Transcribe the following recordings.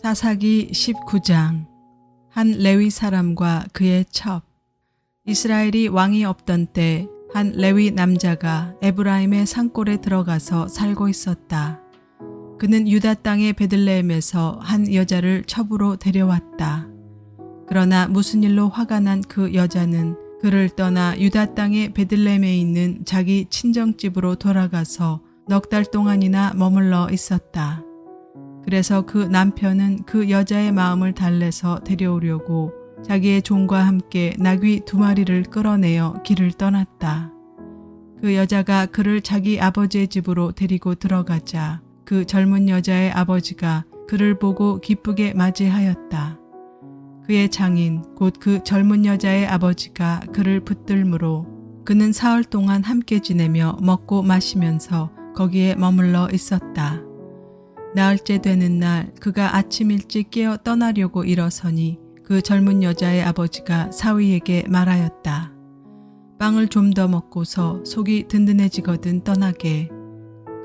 사사기 19장. 한 레위 사람과 그의 첩. 이스라엘이 왕이 없던 때 한 레위 남자가 에브라임의 산골에 들어가서 살고 있었다. 그는 유다 땅의 베들레헴에서 한 여자를 첩으로 데려왔다. 그러나 무슨 일로 화가 난 그 여자는 그를 떠나 유다 땅의 베들레헴에 있는 자기 친정집으로 돌아가서 넉 달 동안이나 머물러 있었다. 그래서 그 남편은 그 여자의 마음을 달래서 데려오려고 자기의 종과 함께 나귀 2마리를 끌어내어 길을 떠났다. 그 여자가 그를 자기 아버지의 집으로 데리고 들어가자 그 젊은 여자의 아버지가 그를 보고 기쁘게 맞이하였다. 그의 장인 곧 그 젊은 여자의 아버지가 그를 붙들므로 그는 사흘 동안 함께 지내며 먹고 마시면서 거기에 머물러 있었다. 나흘째 되는 날 그가 아침 일찍 깨어 떠나려고 일어서니 그 젊은 여자의 아버지가 사위에게 말하였다. 빵을 좀 더 먹고서 속이 든든해지거든 떠나게.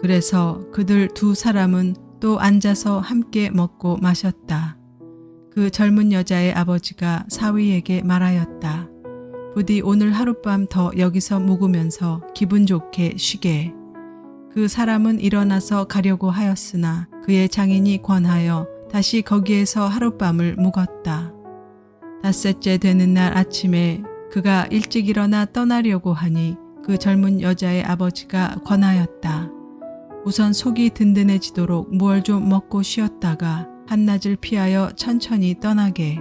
그래서 그들 2사람은 또 앉아서 함께 먹고 마셨다. 그 젊은 여자의 아버지가 사위에게 말하였다. 부디 오늘 하룻밤 더 여기서 묵으면서 기분 좋게 쉬게. 그 사람은 일어나서 가려고 하였으나 그의 장인이 권하여 다시 거기에서 하룻밤을 묵었다. 닷새째 되는 날 아침에 그가 일찍 일어나 떠나려고 하니 그 젊은 여자의 아버지가 권하였다. 우선 속이 든든해지도록 무얼 좀 먹고 쉬었다가 한낮을 피하여 천천히 떠나게.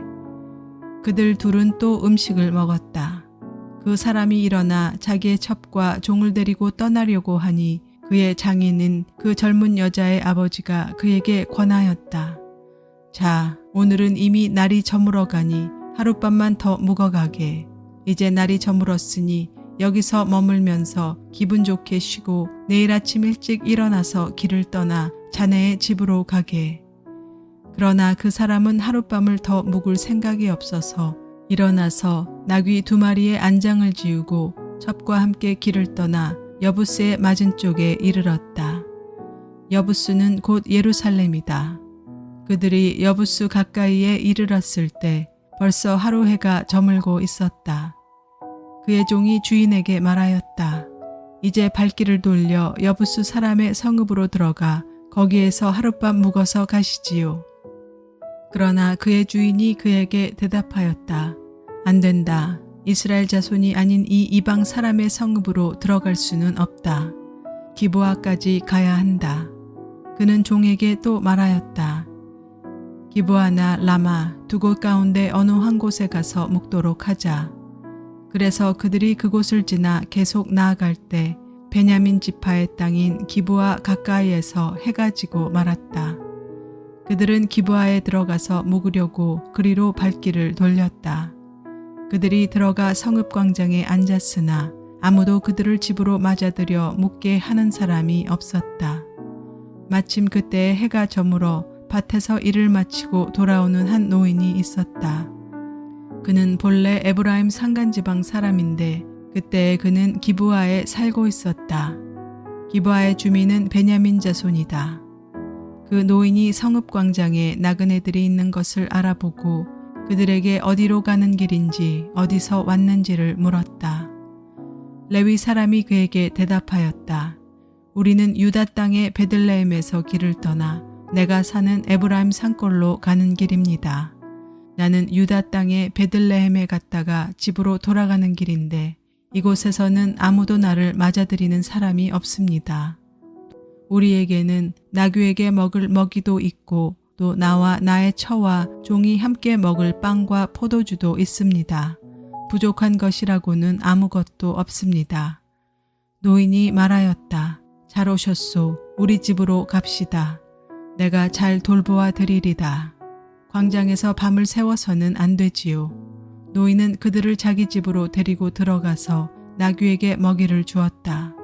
그들 둘은 또 음식을 먹었다. 그 사람이 일어나 자기의 첩과 종을 데리고 떠나려고 하니 그의 장인인 그 젊은 여자의 아버지가 그에게 권하였다. 자, 오늘은 이미 날이 저물어가니 하룻밤만 더 묵어가게. 이제 날이 저물었으니 여기서 머물면서 기분 좋게 쉬고 내일 아침 일찍 일어나서 길을 떠나 자네의 집으로 가게. 그러나 그 사람은 하룻밤을 더 묵을 생각이 없어서 일어나서 나귀 2마리의 안장을 지우고 첩과 함께 길을 떠나 여부스의 맞은 쪽에 이르렀다. 여부스는 곧 예루살렘이다. 그들이 여부스 가까이에 이르렀을 때 벌써 하루 해가 저물고 있었다. 그의 종이 주인에게 말하였다. 이제 발길을 돌려 여부스 사람의 성읍으로 들어가 거기에서 하룻밤 묵어서 가시지요. 그러나 그의 주인이 그에게 대답하였다. 안 된다. 이스라엘 자손이 아닌 이 이방 사람의 성읍으로 들어갈 수는 없다. 기브아까지 가야 한다. 그는 종에게 또 말하였다. 기브아나 라마 2곳 가운데 어느 한 곳에 가서 묵도록 하자. 그래서 그들이 그곳을 지나 계속 나아갈 때 베냐민 지파의 땅인 기브아 가까이에서 해가 지고 말았다. 그들은 기브아에 들어가서 묵으려고 그리로 발길을 돌렸다. 그들이 들어가 성읍 광장에 앉았으나 아무도 그들을 집으로 맞아들여 묵게 하는 사람이 없었다. 마침 그때 해가 저물어 밭에서 일을 마치고 돌아오는 한 노인이 있었다. 그는 본래 에브라임 산간지방 사람인데 그때 그는 기브아에 살고 있었다. 기브아의 주민은 베냐민 자손이다. 그 노인이 성읍 광장에 나그네들이 있는 것을 알아보고 그들에게 어디로 가는 길인지 어디서 왔는지를 물었다. 레위 사람이 그에게 대답하였다. 우리는 유다 땅의 베들레헴에서 길을 떠나 내가 사는 에브라임 산골로 가는 길입니다. 나는 유다 땅의 베들레헴에 갔다가 집으로 돌아가는 길인데 이곳에서는 아무도 나를 맞아들이는 사람이 없습니다. 우리에게는 나귀에게 먹을 먹이도 있고 또 나와 나의 처와 종이 함께 먹을 빵과 포도주도 있습니다. 부족한 것이라고는 아무것도 없습니다. 노인이 말하였다. 잘 오셨소. 우리 집으로 갑시다. 내가 잘 돌보아 드리리다. 광장에서 밤을 새워서는 안 되지요. 노인은 그들을 자기 집으로 데리고 들어가서 나귀에게 먹이를 주었다.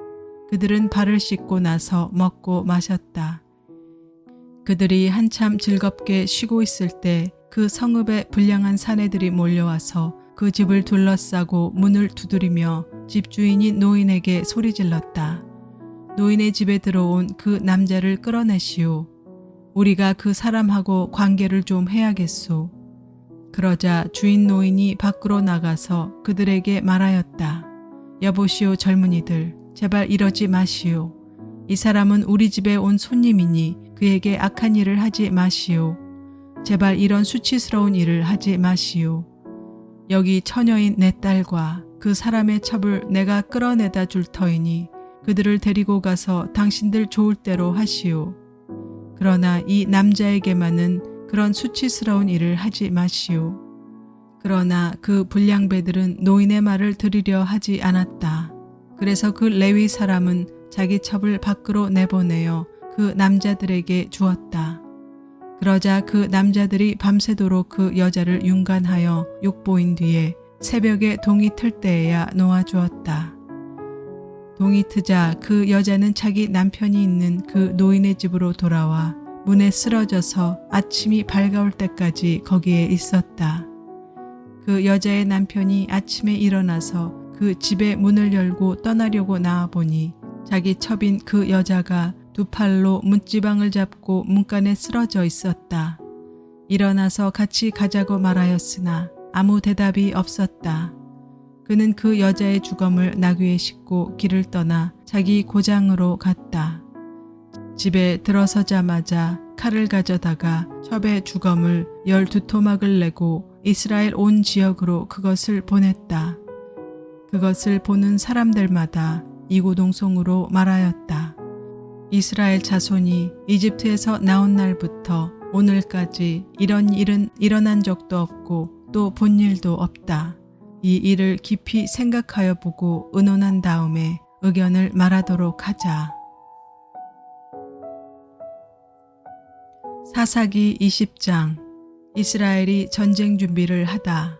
그들은 발을 씻고 나서 먹고 마셨다. 그들이 한참 즐겁게 쉬고 있을 때 그 성읍에 불량한 사내들이 몰려와서 그 집을 둘러싸고 문을 두드리며 집주인이 노인에게 소리질렀다. 노인의 집에 들어온 그 남자를 끌어내시오. 우리가 그 사람하고 관계를 좀 해야겠소. 그러자 주인 노인이 밖으로 나가서 그들에게 말하였다. 여보시오 젊은이들, 제발 이러지 마시오. 이 사람은 우리 집에 온 손님이니 그에게 악한 일을 하지 마시오. 제발 이런 수치스러운 일을 하지 마시오. 여기 처녀인 내 딸과 그 사람의 첩을 내가 끌어내다 줄 터이니 그들을 데리고 가서 당신들 좋을 대로 하시오. 그러나 이 남자에게만은 그런 수치스러운 일을 하지 마시오. 그러나 그 불량배들은 노인의 말을 들으려 하지 않았다. 그래서 그 레위 사람은 자기 첩을 밖으로 내보내어 그 남자들에게 주었다. 그러자 그 남자들이 밤새도록 그 여자를 윤관하여 욕보인 뒤에 새벽에 동이 틀 때에야 놓아주었다. 동이 트자 그 여자는 자기 남편이 있는 그 노인의 집으로 돌아와 문에 쓰러져서 아침이 밝아올 때까지 거기에 있었다. 그 여자의 남편이 아침에 일어나서 그 집의 문을 열고 떠나려고 나와보니 자기 첩인 그 여자가 두 팔로 문지방을 잡고 문간에 쓰러져 있었다. 일어나서 같이 가자고 말하였으나 아무 대답이 없었다. 그는 그 여자의 주검을 나귀에 싣고 길을 떠나 자기 고장으로 갔다. 집에 들어서자마자 칼을 가져다가 첩의 주검을 12토막을 내고 이스라엘 온 지역으로 그것을 보냈다. 그것을 보는 사람들마다 이구동성으로 말하였다. 이스라엘 자손이 이집트에서 나온 날부터 오늘까지 이런 일은 일어난 적도 없고 또 본 일도 없다. 이 일을 깊이 생각하여 보고 의논한 다음에 의견을 말하도록 하자. 사사기 20장. 이스라엘이 전쟁 준비를 하다.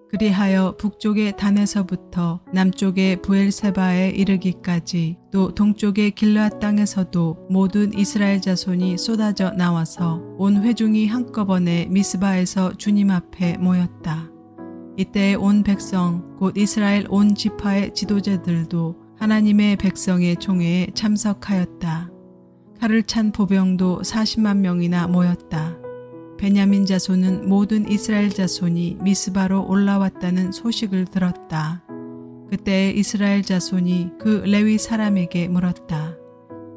그리하여 북쪽의 단에서부터 남쪽의 부엘세바에 이르기까지 또 동쪽의 길르앗 땅에서도 모든 이스라엘 자손이 쏟아져 나와서 온 회중이 한꺼번에 미스바에서 주님 앞에 모였다. 이때 온 백성 곧 이스라엘 온 지파의 지도자들도 하나님의 백성의 총회에 참석하였다. 칼을 찬 보병도 40만 명이나 모였다. 베냐민 자손은 모든 이스라엘 자손이 미스바로 올라왔다는 소식을 들었다. 그때 이스라엘 자손이 그 레위 사람에게 물었다.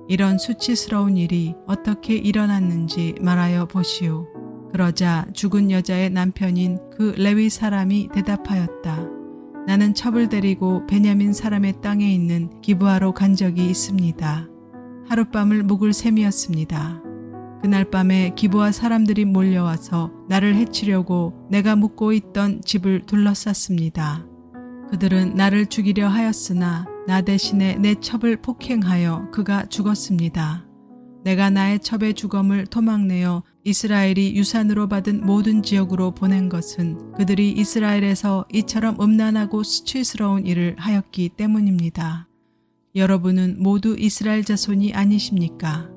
이런 수치스러운 일이 어떻게 일어났는지 말하여 보시오. 그러자 죽은 여자의 남편인 그 레위 사람이 대답하였다. 나는 첩을 데리고 베냐민 사람의 땅에 있는 기브아로 간 적이 있습니다. 하룻밤을 묵을 셈이었습니다. 그날 밤에 기브아 사람들이 몰려와서 나를 해치려고 내가 묵고 있던 집을 둘러쌌습니다. 그들은 나를 죽이려 하였으나 나 대신에 내 첩을 폭행하여 그가 죽었습니다. 내가 나의 첩의 주검을 토막내어 이스라엘이 유산으로 받은 모든 지역으로 보낸 것은 그들이 이스라엘에서 이처럼 음란하고 수치스러운 일을 하였기 때문입니다. 여러분은 모두 이스라엘 자손이 아니십니까?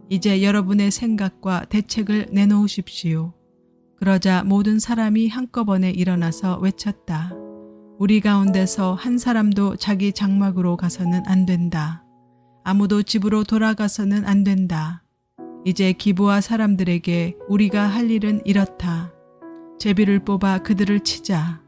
이제 여러분의 생각과 대책을 내놓으십시오. 그러자 모든 사람이 한꺼번에 일어나서 외쳤다. 우리 가운데서 한 사람도 자기 장막으로 가서는 안 된다. 아무도 집으로 돌아가서는 안 된다. 이제 기브아 사람들에게 우리가 할 일은 이렇다. 제비를 뽑아 그들을 치자.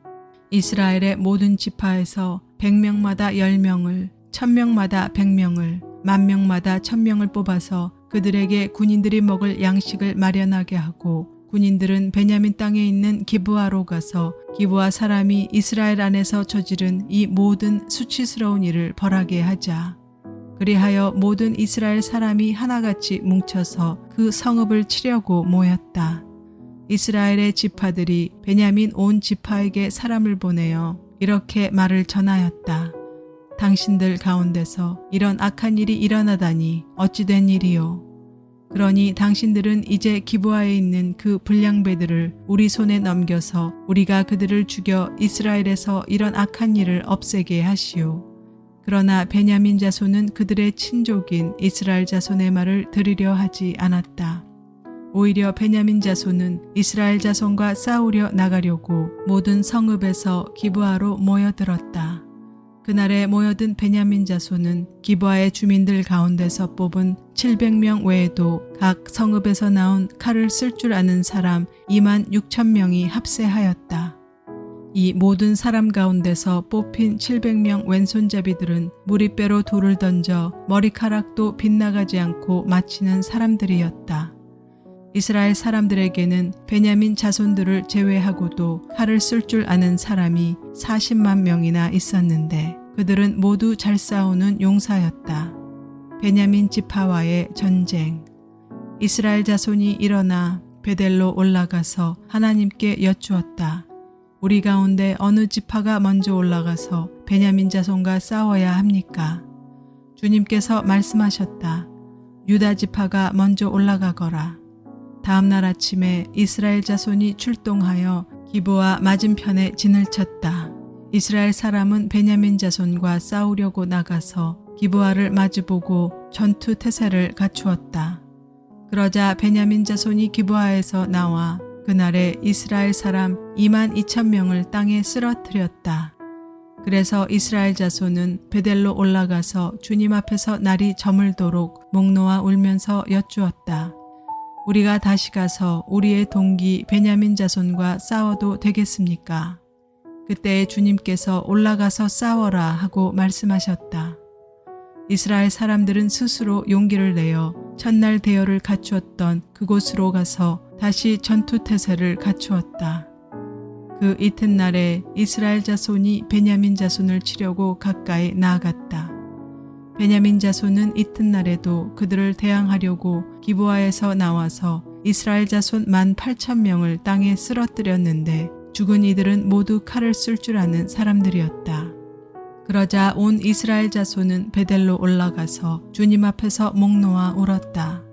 이스라엘의 모든 지파에서 100명마다 10명을, 1000명마다 100명을, 10,000명마다 1000명을 뽑아서 그들에게 군인들이 먹을 양식을 마련하게 하고 군인들은 베냐민 땅에 있는 기브아로 가서 기브아 사람이 이스라엘 안에서 저지른 이 모든 수치스러운 일을 벌하게 하자. 그리하여 모든 이스라엘 사람이 하나같이 뭉쳐서 그 성읍을 치려고 모였다. 이스라엘의 지파들이 베냐민 온 지파에게 사람을 보내어 이렇게 말을 전하였다. 당신들 가운데서 이런 악한 일이 일어나다니 어찌 된 일이요. 그러니 당신들은 이제 기브아에 있는 그 불량배들을 우리 손에 넘겨서 우리가 그들을 죽여 이스라엘에서 이런 악한 일을 없애게 하시오. 그러나 베냐민 자손은 그들의 친족인 이스라엘 자손의 말을 들으려 하지 않았다. 오히려 베냐민 자손은 이스라엘 자손과 싸우려 나가려고 모든 성읍에서 기브아로 모여들었다. 그날에 모여든 베냐민 자손은 기브아의 주민들 가운데서 뽑은 700명 외에도 각 성읍에서 나온 칼을 쓸 줄 아는 사람 2만 6천 명이 합세하였다. 이 모든 사람 가운데서 뽑힌 700명 왼손잡이들은 무리빼로 돌을 던져 머리카락도 빗나가지 않고 마치는 사람들이었다. 이스라엘 사람들에게는 베냐민 자손들을 제외하고도 칼을 쓸 줄 아는 사람이 40만 명이나 있었는데 그들은 모두 잘 싸우는 용사였다. 베냐민 지파와의 전쟁. 이스라엘 자손이 일어나 베델로 올라가서 하나님께 여쭈었다. 우리 가운데 어느 지파가 먼저 올라가서 베냐민 자손과 싸워야 합니까? 주님께서 말씀하셨다. 유다 지파가 먼저 올라가거라. 다음 날 아침에 이스라엘 자손이 출동하여 기브아 맞은편에 진을 쳤다. 이스라엘 사람은 베냐민 자손과 싸우려고 나가서 기브아를 마주보고 전투 태세를 갖추었다. 그러자 베냐민 자손이 기브아에서 나와 그날에 이스라엘 사람 2만 2천 명을 땅에 쓰러뜨렸다. 그래서 이스라엘 자손은 베델로 올라가서 주님 앞에서 날이 저물도록 목 놓아 울면서 여쭈었다. 우리가 다시 가서 우리의 동기 베냐민 자손과 싸워도 되겠습니까? 그때 주님께서 올라가서 싸워라 하고 말씀하셨다. 이스라엘 사람들은 스스로 용기를 내어 첫날 대열을 갖추었던 그곳으로 가서 다시 전투 태세를 갖추었다. 그 이튿날에 이스라엘 자손이 베냐민 자손을 치려고 가까이 나아갔다. 베냐민 자손은 이튿날에도 그들을 대항하려고 기브아에서 나와서 이스라엘 자손 18,000명을 땅에 쓰러뜨렸는데 죽은 이들은 모두 칼을 쓸 줄 아는 사람들이었다. 그러자 온 이스라엘 자손은 베델로 올라가서 주님 앞에서 목 놓아 울었다.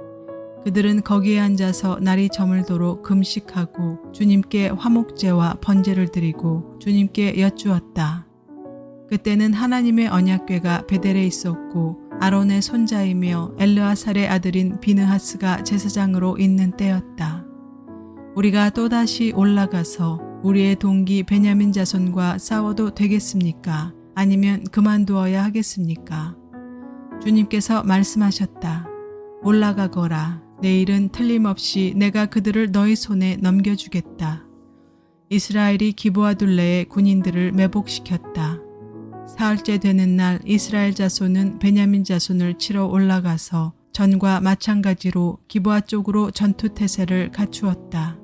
그들은 거기에 앉아서 날이 저물도록 금식하고 주님께 화목제와 번제를 드리고 주님께 여쭈었다. 그때는 하나님의 언약궤가 베델에 있었고 아론의 손자이며 엘르아살의 아들인 비느하스가 제사장으로 있는 때였다. 우리가 또다시 올라가서 우리의 동기 베냐민 자손과 싸워도 되겠습니까? 아니면 그만두어야 하겠습니까? 주님께서 말씀하셨다. 올라가거라. 내일은 틀림없이 내가 그들을 너희 손에 넘겨주겠다. 이스라엘이 기브아 둘레의 군인들을 매복시켰다. 사흘째 되는 날 이스라엘 자손은 베냐민 자손을 치러 올라가서 전과 마찬가지로 기브아 쪽으로 전투 태세를 갖추었다.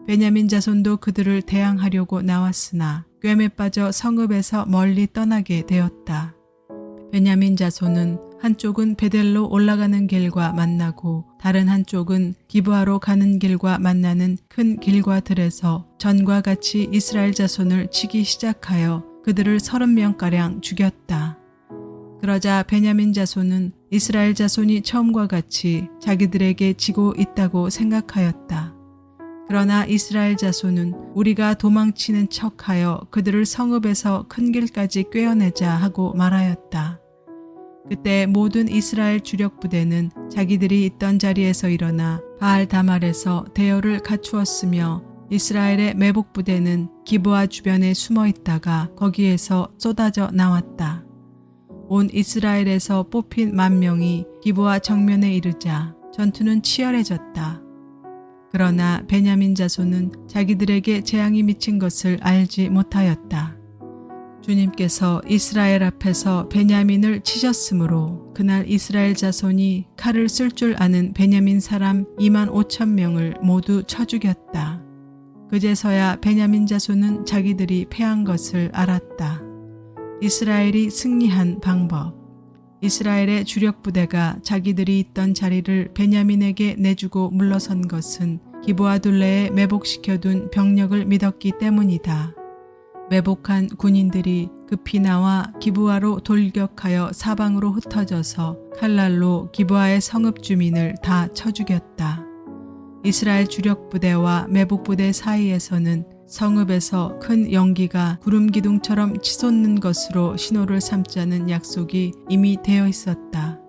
베냐민 자손도 그들을 대항하려고 나왔으나 꿰매 빠져 성읍에서 멀리 떠나게 되었다. 베냐민 자손은 한쪽은 베델로 올라가는 길과 만나고 다른 한쪽은 기브아로 가는 길과 만나는 큰 길과 들에서 전과 같이 이스라엘 자손을 치기 시작하여 그들을 30명가량 죽였다. 그러자 베냐민 자손은 이스라엘 자손이 처음과 같이 자기들에게 지고 있다고 생각하였다. 그러나 이스라엘 자손은 우리가 도망치는 척하여 그들을 성읍에서 큰 길까지 꿰어내자 하고 말하였다. 그때 모든 이스라엘 주력 부대는 자기들이 있던 자리에서 일어나 바알 다말에서 대열을 갖추었으며 이스라엘의 매복 부대는 기브아 주변에 숨어 있다가 거기에서 쏟아져 나왔다. 온 이스라엘에서 뽑힌 10,000명이 기브아 정면에 이르자 전투는 치열해졌다. 그러나 베냐민 자손은 자기들에게 재앙이 미친 것을 알지 못하였다. 주님께서 이스라엘 앞에서 베냐민을 치셨으므로 그날 이스라엘 자손이 칼을 쓸 줄 아는 베냐민 사람 25,000명을 모두 쳐 죽였다. 그제서야 베냐민 자손은 자기들이 패한 것을 알았다. 이스라엘이 승리한 방법. 이스라엘의 주력 부대가 자기들이 있던 자리를 베냐민에게 내주고 물러선 것은 기브아 둘레에 매복시켜둔 병력을 믿었기 때문이다. 매복한 군인들이 급히 나와 기브아로 돌격하여 사방으로 흩어져서 칼날로 기브아의 성읍 주민을 다 쳐 죽였다. 이스라엘 주력 부대와 매복 부대 사이에서는 성읍에서 큰 연기가 구름 기둥처럼 치솟는 것으로 신호를 삼자는 약속이 이미 되어 있었다.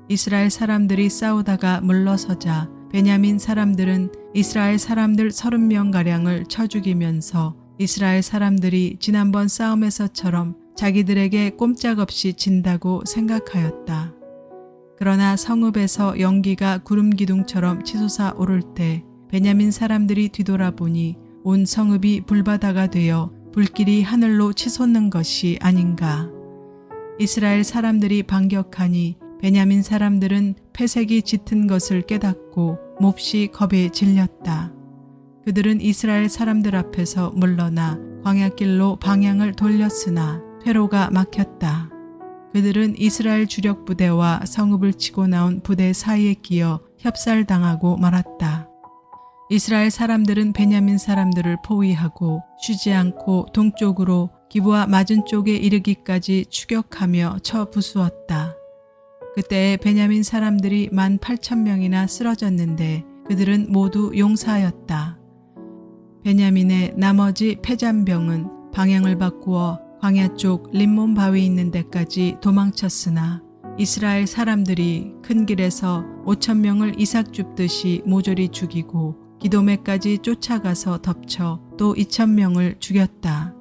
이스라엘 사람들이 싸우다가 물러서자 베냐민 사람들은 이스라엘 사람들 30명가량을 쳐 죽이면서 이스라엘 사람들이 지난번 싸움에서처럼 자기들에게 꼼짝없이 진다고 생각하였다. 그러나 성읍에서 연기가 구름 기둥처럼 치솟아 오를 때 베냐민 사람들이 뒤돌아보니 온 성읍이 불바다가 되어 불길이 하늘로 치솟는 것이 아닌가. 이스라엘 사람들이 반격하니 베냐민 사람들은 패색이 짙은 것을 깨닫고 몹시 겁에 질렸다. 그들은 이스라엘 사람들 앞에서 물러나 광야길로 방향을 돌렸으나 퇴로가 막혔다. 그들은 이스라엘 주력 부대와 성읍을 치고 나온 부대 사이에 끼어 협살당하고 말았다. 이스라엘 사람들은 베냐민 사람들을 포위하고 쉬지 않고 동쪽으로 기브와 맞은 쪽에 이르기까지 추격하며 쳐 부수었다. 그때 베냐민 사람들이 18,000명이나 쓰러졌는데 그들은 모두 용사였다. 베냐민의 나머지 패잔병은 방향을 바꾸어 광야 쪽 림몬 바위 있는 데까지 도망쳤으나 이스라엘 사람들이 큰 길에서 5,000명을 이삭 줍듯이 모조리 죽이고 기도메까지 쫓아가서 덮쳐 또 2,000명을 죽였다.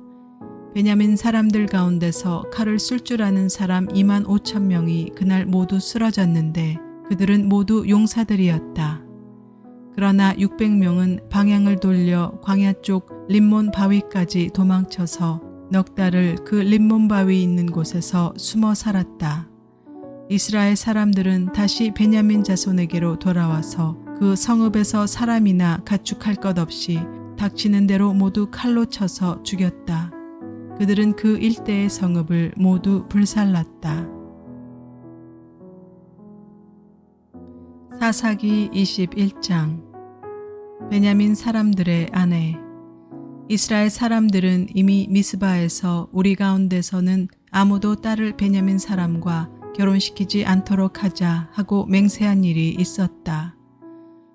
베냐민 사람들 가운데서 칼을 쓸 줄 아는 사람 25,000명이 그날 모두 쓰러졌는데 그들은 모두 용사들이었다. 그러나 600명은 방향을 돌려 광야 쪽 림몬 바위까지 도망쳐서 넉 달을 그 림몬 바위 있는 곳에서 숨어 살았다. 이스라엘 사람들은 다시 베냐민 자손에게로 돌아와서 그 성읍에서 사람이나 가축할 것 없이 닥치는 대로 모두 칼로 쳐서 죽였다. 그들은 그 일대의 성읍을 모두 불살랐다. 사사기 21장. 베냐민 사람들의 아내. 이스라엘 사람들은 이미 미스바에서 우리 가운데서는 아무도 딸을 베냐민 사람과 결혼시키지 않도록 하자 하고 맹세한 일이 있었다.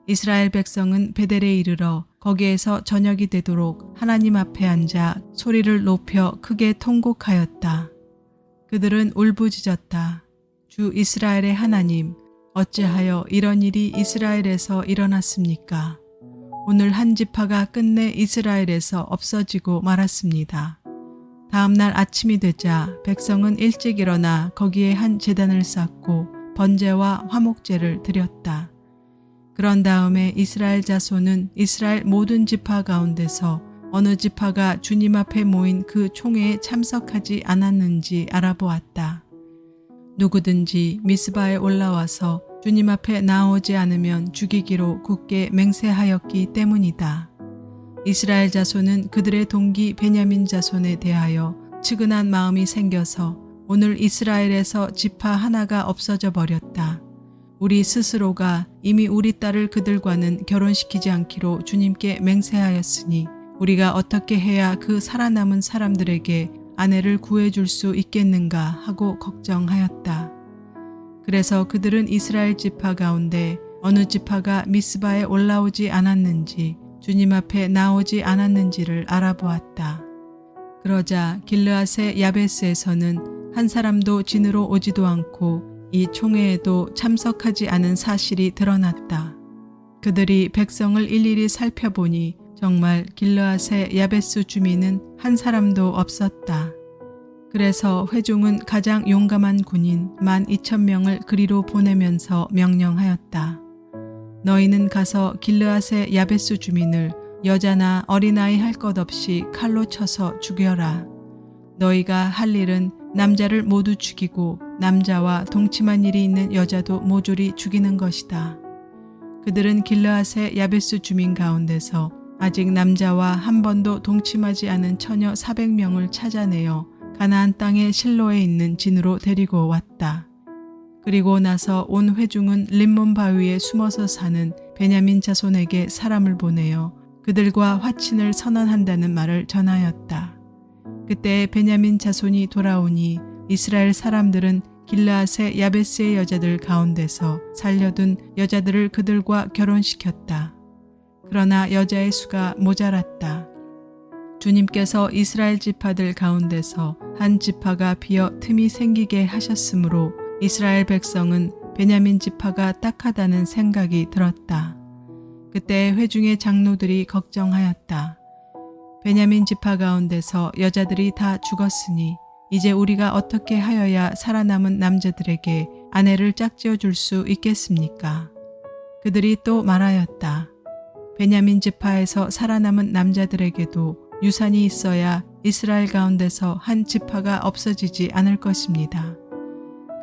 이스라엘 백성은 베델에 이르러 거기에서 저녁이 되도록 하나님 앞에 앉아 소리를 높여 크게 통곡하였다. 그들은 울부짖었다. 주 이스라엘의 하나님, 어찌하여 이런 일이 이스라엘에서 일어났습니까? 오늘 한 지파가 끝내 이스라엘에서 없어지고 말았습니다. 다음 날 아침이 되자 백성은 일찍 일어나 거기에 한 제단을 쌓고 번제와 화목제를 드렸다. 그런 다음에 이스라엘 자손은 이스라엘 모든 지파 가운데서 어느 지파가 주님 앞에 모인 그 총회에 참석하지 않았는지 알아보았다. 누구든지 미스바에 올라와서 주님 앞에 나오지 않으면 죽이기로 굳게 맹세하였기 때문이다. 이스라엘 자손은 그들의 동기 베냐민 자손에 대하여 측은한 마음이 생겨서 오늘 이스라엘에서 지파 하나가 없어져 버렸다. 우리 스스로가 이미 우리 딸을 그들과는 결혼시키지 않기로 주님께 맹세하였으니 우리가 어떻게 해야 그 살아남은 사람들에게 아내를 구해줄 수 있겠는가 하고 걱정하였다. 그래서 그들은 이스라엘 지파 가운데 어느 지파가 미스바에 올라오지 않았는지 주님 앞에 나오지 않았는지를 알아보았다. 그러자 길르앗의 야베스에서는 한 사람도 진으로 오지도 않고 이 총회에도 참석하지 않은 사실이 드러났다. 그들이 백성을 일일이 살펴보니 정말 길르앗의 야베스 주민은 한 사람도 없었다. 그래서 회중은 가장 용감한 군인 12,000명을 그리로 보내면서 명령하였다. 너희는 가서 길르앗의 야베스 주민을 여자나 어린아이 할 것 없이 칼로 쳐서 죽여라. 너희가 할 일은 남자를 모두 죽이고 남자와 동침한 일이 있는 여자도 모조리 죽이는 것이다. 그들은 길르앗의 야베스 주민 가운데서 아직 남자와 한 번도 동침하지 않은 처녀 400명을 찾아내어 가나안 땅의 실로에 있는 진으로 데리고 왔다. 그리고 나서 온 회중은 림몬 바위에 숨어서 사는 베냐민 자손에게 사람을 보내어 그들과 화친을 선언한다는 말을 전하였다. 그때 베냐민 자손이 돌아오니 이스라엘 사람들은 길르앗의 야베스의 여자들 가운데서 살려둔 여자들을 그들과 결혼시켰다. 그러나 여자의 수가 모자랐다. 주님께서 이스라엘 지파들 가운데서 한 지파가 비어 틈이 생기게 하셨으므로 이스라엘 백성은 베냐민 지파가 딱하다는 생각이 들었다. 그때 회중의 장로들이 걱정하였다. 베냐민 지파 가운데서 여자들이 다 죽었으니 이제 우리가 어떻게 하여야 살아남은 남자들에게 아내를 짝지어 줄 수 있겠습니까? 그들이 또 말하였다. 베냐민 지파에서 살아남은 남자들에게도 유산이 있어야 이스라엘 가운데서 한 지파가 없어지지 않을 것입니다.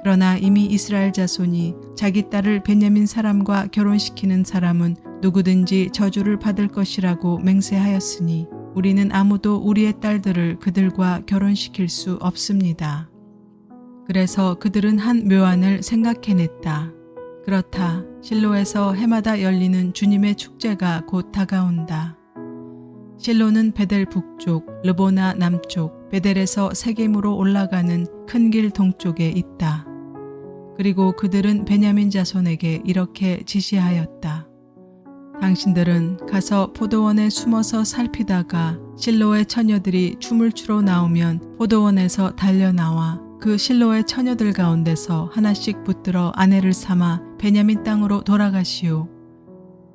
그러나 이미 이스라엘 자손이 자기 딸을 베냐민 사람과 결혼시키는 사람은 누구든지 저주를 받을 것이라고 맹세하였으니 우리는 아무도 우리의 딸들을 그들과 결혼시킬 수 없습니다. 그래서 그들은 한 묘안을 생각해냈다. 그렇다. 실로에서 해마다 열리는 주님의 축제가 곧 다가온다. 실로는 베델 북쪽, 르보나 남쪽, 베델에서 세겜으로 올라가는 큰 길 동쪽에 있다. 그리고 그들은 베냐민 자손에게 이렇게 지시하였다. 당신들은 가서 포도원에 숨어서 살피다가 실로의 처녀들이 춤을 추러 나오면 포도원에서 달려나와 그 실로의 처녀들 가운데서 하나씩 붙들어 아내를 삼아 베냐민 땅으로 돌아가시오.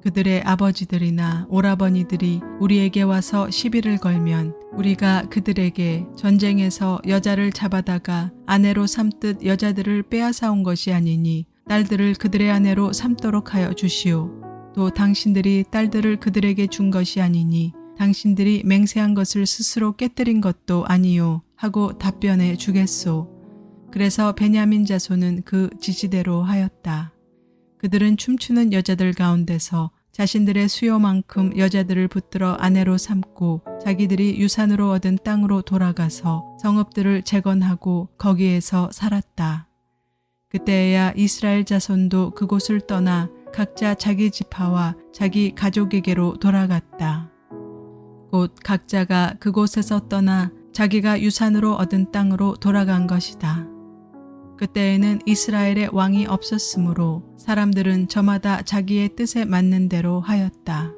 그들의 아버지들이나 오라버니들이 우리에게 와서 시비를 걸면 우리가 그들에게 전쟁에서 여자를 잡아다가 아내로 삼듯 여자들을 빼앗아온 것이 아니니 딸들을 그들의 아내로 삼도록 하여 주시오. 또 당신들이 딸들을 그들에게 준 것이 아니니 당신들이 맹세한 것을 스스로 깨뜨린 것도 아니요 하고 답변해 주겠소. 그래서 베냐민 자손은 그 지시대로 하였다. 그들은 춤추는 여자들 가운데서 자신들의 수요만큼 여자들을 붙들어 아내로 삼고 자기들이 유산으로 얻은 땅으로 돌아가서 성읍들을 재건하고 거기에서 살았다. 그때에야 이스라엘 자손도 그곳을 떠나 각자 자기 지파와 자기 가족에게로 돌아갔다. 곧 각자가 그곳에서 떠나 자기가 유산으로 얻은 땅으로 돌아간 것이다. 그때에는 이스라엘의 왕이 없었으므로 사람들은 저마다 자기의 뜻에 맞는 대로 하였다.